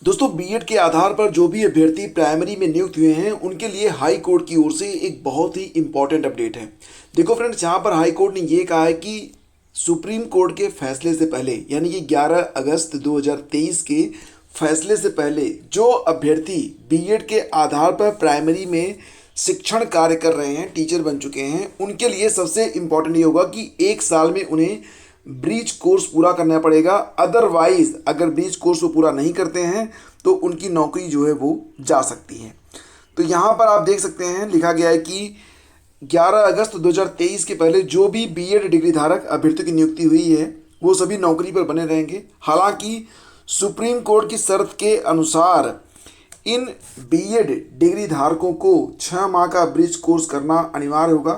दोस्तों बीएड के आधार पर जो भी अभ्यर्थी प्राइमरी में नियुक्त हुए हैं उनके लिए हाई कोर्ट की ओर से एक बहुत ही इंपॉर्टेंट अपडेट है। देखो फ्रेंड्स, यहाँ पर हाई कोर्ट ने ये कहा है कि सुप्रीम कोर्ट के फैसले से पहले यानी कि 11 अगस्त 2023 के फैसले से पहले जो अभ्यर्थी बीएड के आधार पर प्राइमरी में शिक्षण कार्य कर रहे हैं, टीचर बन चुके हैं, उनके लिए सबसे इम्पॉर्टेंट ये होगा कि एक साल में उन्हें ब्रीच कोर्स पूरा करना पड़ेगा। अदरवाइज अगर ब्रीच कोर्स वो पूरा नहीं करते हैं तो उनकी नौकरी जो है वो जा सकती है। तो यहाँ पर आप देख सकते हैं लिखा गया है कि 11 अगस्त 2023 के पहले जो भी बीएड डिग्री धारक अभ्यर्थियों की नियुक्ति हुई है वो सभी नौकरी पर बने रहेंगे। हालांकि सुप्रीम कोर्ट की शर्त के अनुसार इन बीएड डिग्री धारकों को 6 माह का ब्रिज कोर्स करना अनिवार्य होगा।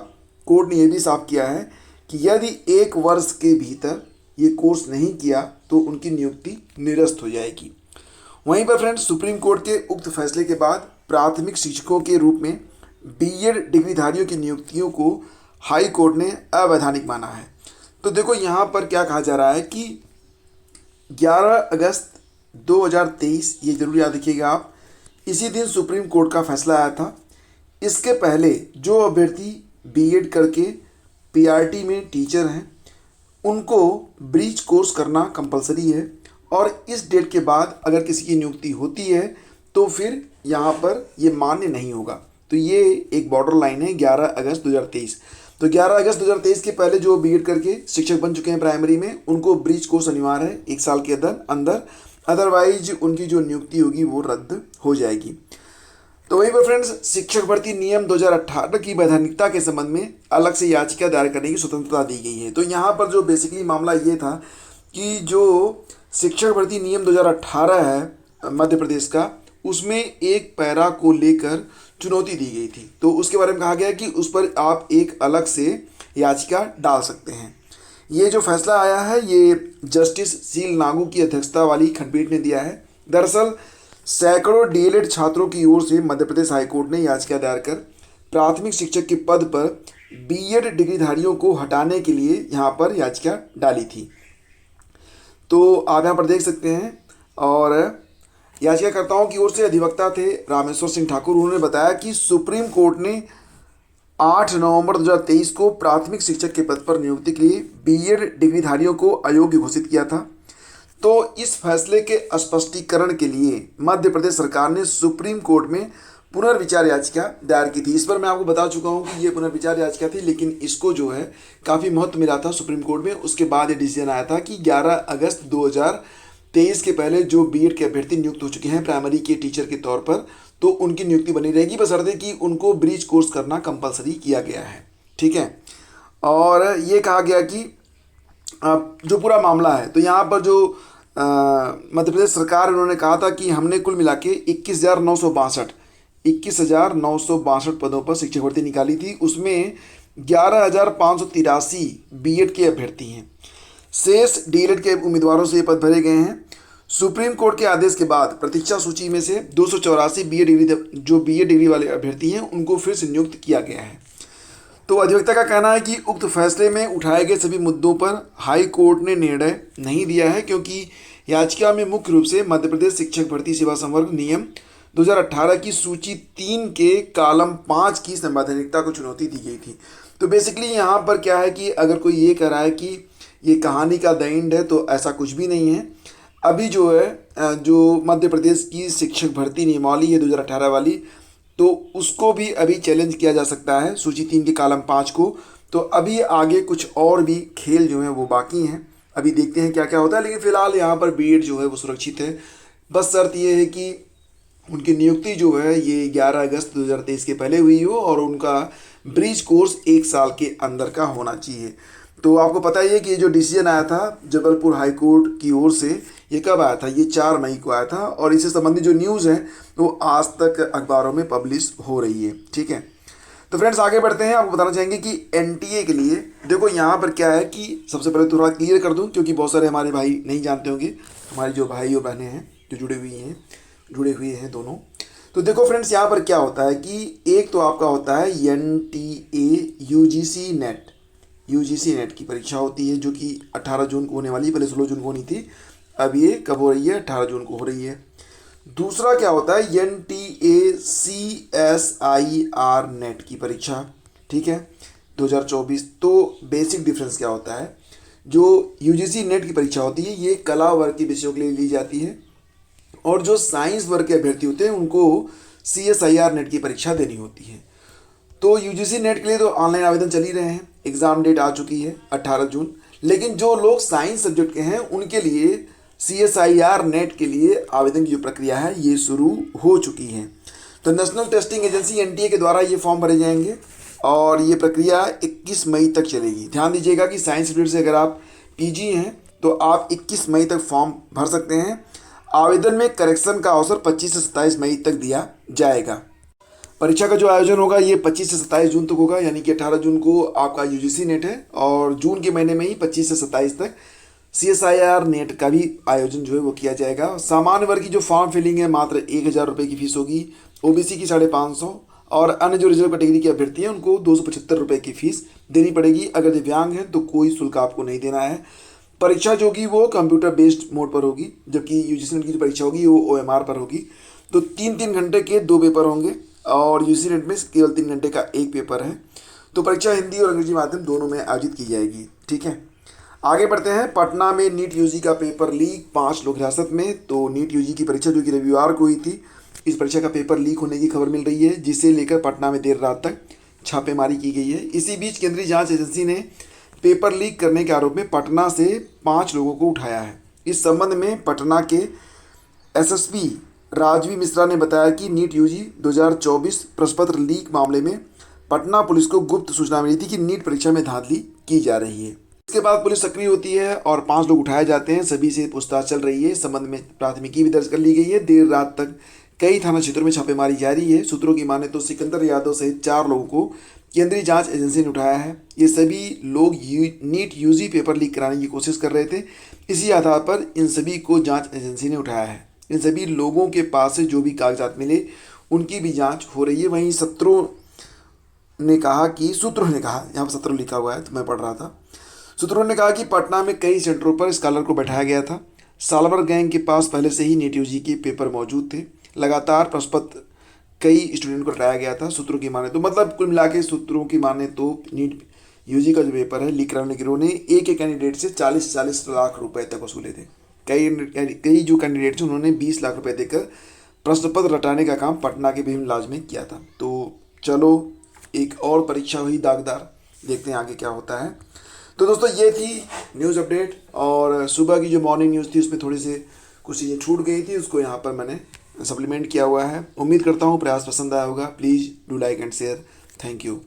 कोर्ट ने यह भी साफ किया है कि यदि 1 वर्ष के भीतर ये कोर्स नहीं किया तो उनकी नियुक्ति निरस्त हो जाएगी। वहीं पर फ्रेंड्स, सुप्रीम कोर्ट के उक्त फैसले के बाद प्राथमिक शिक्षकों के रूप में बीएड डिग्रीधारियों की नियुक्तियों को हाई कोर्ट ने अवैधानिक माना है। तो देखो यहाँ पर क्या कहा जा रहा है कि 11 अगस्त 2023, ये जरूर याद रखिएगा आप, इसी दिन सुप्रीम कोर्ट का फैसला आया था। इसके पहले जो अभ्यर्थी बीएड करके पीआरटी में टीचर हैं उनको ब्रीच कोर्स करना कंपलसरी है, और इस डेट के बाद अगर किसी की नियुक्ति होती है तो फिर यहाँ पर ये मान्य नहीं होगा। तो ये एक बॉर्डर लाइन है 11 अगस्त 2023। तो 11 अगस्त 2023 के पहले जो बीएड करके शिक्षक बन चुके हैं प्राइमरी में उनको ब्रीच कोर्स अनिवार्य है 1 साल के अंदर, अदरवाइज उनकी जो नियुक्ति होगी वो रद्द हो जाएगी। तो वहीं पर फ्रेंड्स, शिक्षक भर्ती नियम 2018 की वैधानिकता के संबंध में अलग से याचिका दायर करने की स्वतंत्रता दी गई है। तो यहाँ पर जो बेसिकली मामला ये था कि जो शिक्षक भर्ती नियम 2018 है मध्य प्रदेश का, उसमें एक पैरा को लेकर चुनौती दी गई थी। तो उसके बारे में कहा गया कि उस पर आप एक अलग से याचिका डाल सकते हैं। ये जो फैसला आया है ये जस्टिस सील नागू की अध्यक्षता वाली खंडपीठ ने दिया है। दरअसल सैकड़ों डीएलएड छात्रों की ओर से मध्य प्रदेश हाईकोर्ट ने याचिका दायर कर प्राथमिक शिक्षक के पद पर बीएड डिग्रीधारियों को हटाने के लिए यहाँ पर याचिका डाली थी। तो आप यहाँ पर देख सकते हैं, और याचिकाकर्ताओं की ओर से अधिवक्ता थे रामेश्वर सिंह ठाकुर। उन्होंने बताया कि सुप्रीम कोर्ट ने 8 नवंबर 2023 को प्राथमिक शिक्षक के पद पर नियुक्ति के लिए बीएड डिग्रीधारियों को अयोग्य घोषित किया था। तो इस फैसले के स्पष्टीकरण के लिए मध्य प्रदेश सरकार ने सुप्रीम कोर्ट में पुनर्विचार याचिका दायर की थी। इस पर मैं आपको बता चुका हूं कि ये पुनर्विचार याचिका थी, लेकिन इसको जो है काफ़ी महत्व मिला था सुप्रीम कोर्ट में। उसके बाद ये डिसीजन आया था कि 11 अगस्त 2023 के पहले जो बीएड के अभ्यर्थी नियुक्त हो चुके हैं प्राइमरी के टीचर के तौर पर, तो उनकी नियुक्ति बनी रहेगी, बशर्ते कि उनको ब्रीच कोर्स करना कंपलसरी किया गया है। ठीक है, और ये कहा गया कि जो पूरा मामला है, तो यहाँ पर जो मध्य प्रदेश सरकार, उन्होंने कहा था कि हमने कुल मिला के 21,962 पदों पर शिक्षक भर्ती निकाली थी। उसमें 11,583 बीएड के अभ्यर्थी हैं। शेष डीएलएड के उम्मीदवारों से ये पद भरे गए हैं। सुप्रीम कोर्ट के आदेश के बाद प्रतीक्षा सूची में से 284 बीएड डिग्री वाले अभ्यर्थी हैं उनको फिर से नियुक्त किया गया है। तो अधिवक्ता का कहना है कि उक्त फैसले में उठाए गए सभी मुद्दों पर हाई कोर्ट ने निर्णय नहीं दिया है, क्योंकि याचिका में मुख्य रूप से मध्य प्रदेश शिक्षक भर्ती सेवा संवर्ग नियम 2018 की सूची 3 के कॉलम 5 की संवैधानिकता को चुनौती दी गई थी। तो बेसिकली यहाँ पर क्या है कि अगर कोई ये कह रहा है कि ये कहानी का द एंड है, तो ऐसा कुछ भी नहीं है। अभी जो है जो मध्य प्रदेश की शिक्षक भर्ती नियमावली है 2018 वाली, तो उसको भी अभी चैलेंज किया जा सकता है, सूची 3 के कॉलम 5 को। तो अभी आगे कुछ और भी खेल जो हैं वो बाकी हैं, अभी देखते हैं क्या क्या होता है। लेकिन फिलहाल यहाँ पर बीएड जो है वो सुरक्षित है। बस शर्त ये है कि उनकी नियुक्ति जो है ये 11 अगस्त 2023 के पहले हुई हो और उनका ब्रीच कोर्स 1 साल के अंदर का होना चाहिए। तो आपको पता ही है कि ये जो डिसीजन आया था जबलपुर हाई कोर्ट की ओर से, ये कब आया था? ये 4 मई को आया था, और इससे संबंधित जो न्यूज़ है वो आज तक अखबारों में पब्लिश हो रही है। ठीक है, तो फ्रेंड्स आगे बढ़ते हैं। आपको बताना चाहेंगे कि एनटीए के लिए देखो यहाँ पर क्या है कि सबसे पहले थोड़ा क्लियर कर दूँ, क्योंकि बहुत सारे हमारे भाई नहीं जानते होंगे, हमारी जो भाई और बहनें हैं जो जुड़े हुए हैं दोनों। तो देखो फ्रेंड्स, यहाँ पर क्या होता है कि एक तो आपका होता है एनटीए यूजीसी नेट की परीक्षा होती है, जो कि 18 जून को होने वाली है। पहले 16 जून को होनी थी, अब ये कब हो रही है? 18 जून को हो रही है। दूसरा क्या होता है, NTA-CSIR नेट की परीक्षा, ठीक है, 2024। तो बेसिक डिफरेंस क्या होता है, जो यूजीसी नेट की परीक्षा होती है ये कला वर्ग के विषयों के लिए ली जाती है, और जो साइंस वर्ग के अभ्यर्थी होते हैं उनको CSIR नेट की परीक्षा देनी होती है। तो यूजीसी नेट के लिए तो ऑनलाइन आवेदन चल ही रहे हैं, एग्ज़ाम डेट आ चुकी है 18 जून। लेकिन जो लोग साइंस सब्जेक्ट के हैं उनके लिए CSIR नेट के लिए आवेदन की जो प्रक्रिया है ये शुरू हो चुकी है। तो नेशनल टेस्टिंग एजेंसी NTA के द्वारा ये फॉर्म भरे जाएंगे और ये प्रक्रिया 21 मई तक चलेगी। ध्यान दीजिएगा कि साइंस सब्जेक्ट से अगर आप PG हैं तो आप 21 मई तक फॉर्म भर सकते हैं। आवेदन में करेक्शन का अवसर 25 से 27 मई तक दिया जाएगा। परीक्षा का जो आयोजन होगा ये 25 से 27 जून तक होगा, यानी कि 18 जून को आपका यूजीसी नेट है और जून के महीने में ही 25 से 27 तक CSIR नेट का भी आयोजन जो है वो किया जाएगा। सामान्य वर्ग की जो फॉर्म फिलिंग है मात्र 1,000 रुपये की फीस होगी, OBC की 550 और अन्य जो रिजर्व कैटेगरी के अभ्यर्थी हैं उनको 275 रुपये की फीस देनी पड़ेगी। अगर दिव्यांग हैं तो कोई शुल्क आपको नहीं देना है। परीक्षा जो होगी वो कंप्यूटर बेस्ड मोड पर होगी, जबकि यूजीसी नेट की जो परीक्षा होगी वो OMR पर होगी। तो 3-3 घंटे के 2 पेपर होंगे और यूजीसी नेट में केवल 3 घंटे का एक पेपर है। तो परीक्षा हिंदी और अंग्रेजी माध्यम दोनों में आयोजित की जाएगी, ठीक है। आगे बढ़ते हैं। पटना में नीट यूजी का पेपर लीक, 5 लोग हिरासत में। तो नीट यूजी की परीक्षा जो कि रविवार को हुई थी, इस परीक्षा का पेपर लीक होने की खबर मिल रही है, जिसे लेकर पटना में देर रात तक छापेमारी की गई है। इसी बीच केंद्रीय जांच एजेंसी ने पेपर लीक करने के आरोप में पटना से 5 लोगों को उठाया है। इस संबंध में पटना के SSP राजवी मिश्रा ने बताया कि नीट यूजी 2024 प्रश्न पत्र लीक मामले में पटना पुलिस को गुप्त सूचना मिली थी कि नीट परीक्षा में धांधली की जा रही है। इसके बाद पुलिस सक्रिय होती है और 5 लोग उठाए जाते हैं। सभी से पूछताछ चल रही है। इस संबंध में प्राथमिकी भी दर्ज कर ली गई है। देर रात तक कई थाना क्षेत्रों में छापेमारी जारी है। सूत्रों की माने तो सिकंदर यादव सहित 4 लोगों को केंद्रीय जांच एजेंसी ने उठाया है। ये सभी लोग नीट यूजी पेपर लीक कराने की कोशिश कर रहे थे। इसी आधार पर इन सभी को जांच एजेंसी ने उठाया है। इन सभी लोगों के पास से जो भी कागजात मिले उनकी भी जांच हो रही है। वहीं सूत्रों ने कहा, यहाँ पर सूत्रों लिखा हुआ है तो मैं पढ़ रहा था। सूत्रों ने कहा कि पटना में कई सेंटरों पर स्कॉलर को बैठाया गया था। सालवर गैंग के पास पहले से ही नीट यूजी के पेपर मौजूद थे। लगातार प्रश्न पत्र कई स्टूडेंट को हटाया गया था। सूत्रों की माने तो मतलब कुल मिला के सूत्रों की माने तो नीट यूजी का जो पेपर है लीक कराने गिरोह ने एक कैंडिडेट से 40-40 लाख रुपए तक वसूले थे। कई जो कैंडिडेट थे उन्होंने 20 लाख रुपए देकर प्रश्न पत्र रटाने का काम पटना के विभिन्न इलाज में किया था। तो चलो एक और परीक्षा हुई दागदार, देखते हैं आगे क्या होता है। तो दोस्तों ये थी न्यूज़ अपडेट, और सुबह की जो मॉर्निंग न्यूज़ थी उसमें थोड़ी सी कुछ चीज़ें छूट गई थी, उसको यहाँ पर मैंने सप्लीमेंट किया हुआ है। उम्मीद करता हूँ प्रयास पसंद आया होगा। Please do like and share. Thank you.